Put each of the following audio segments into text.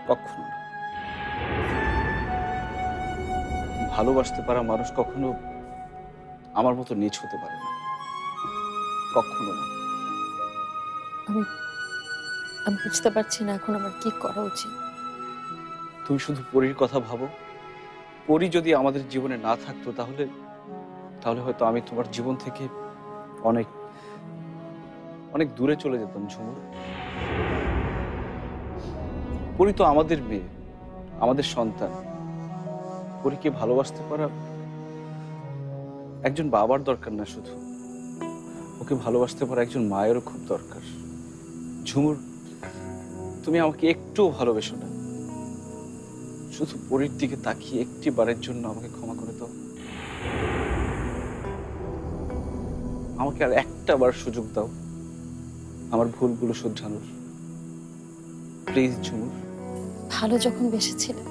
কখনো না। ভালোবাসতে পারা মানুষ কখনো আমার মতো নীচ হতে পারে না, কখনো না। আমি আমি বুঝতে পারছি না এখন আমার কি করা উচিত। তুমি শুধু পরীর কথা ভাবো। পরী যদি আমাদের জীবনে না থাকতো তাহলে তাহলে হয়তো আমি তোমার জীবন থেকে অনেক অনেক দূরে চলে যেতাম ঝুমুর। পরী তো আমাদের মেয়ে, আমাদের সন্তান। পরীকে ভালোবাসতে পারা একজন বাবার দরকার না, শুধু ওকে ভালোবাসতে পারা একজন মায়েরও খুব দরকার। ঝুমুর, তুমি আমাকে একটুও ভালোবেসো না। শুধু পরীর দিকে তাকিয়ে একটি বারের জন্য আমাকে ক্ষমা করে দাও। আমাকে আর একটা বার সুযোগ দাও আমার ভুলগুলো শুধরানোর। প্লিজ ঝুমুর। ভালো যখন বেসেছিলে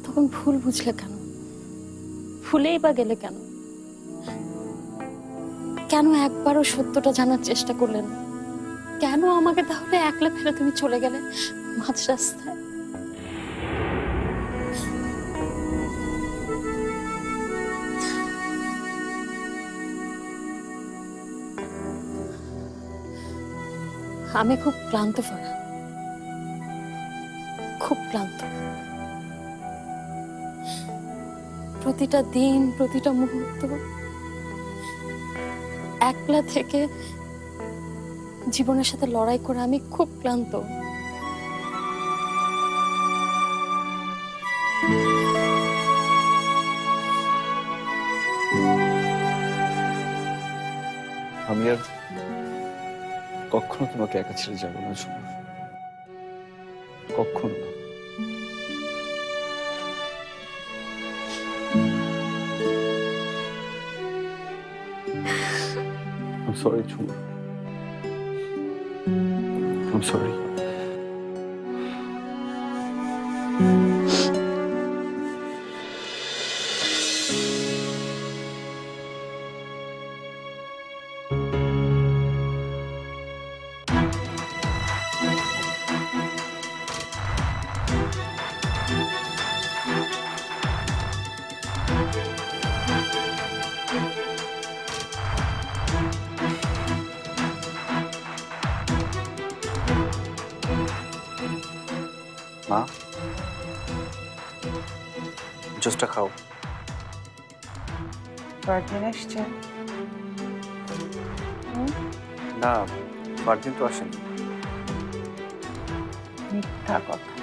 তখন ভুল বুঝলে কেন? ভুলেই বা গেলে কেন? কেন একবারও সত্যটা জানার চেষ্টা করলে না? কেন আমাকে তাহলে একলা ফেলে তুমি চলে গেলে মাঝ রাস্তায়? আমি খুব ক্লান্ত ফরা, খুব ক্লান্ত। প্রতিটা দিন, প্রতিটা মুহূর্ত একলা থেকে জীবনের সাথে লড়াই করে আমি খুব ক্লান্ত। আমি আর কখনো তোমাকে একা ছেড়ে যাবো না ঝুমুর, কখনো না। I'm sorry, Jhumur. I'm sorry. মা, জুসটা খাও। ফারদিন আসছে? না, ফারদিন তো আসেনি। মিথ্যা কথা।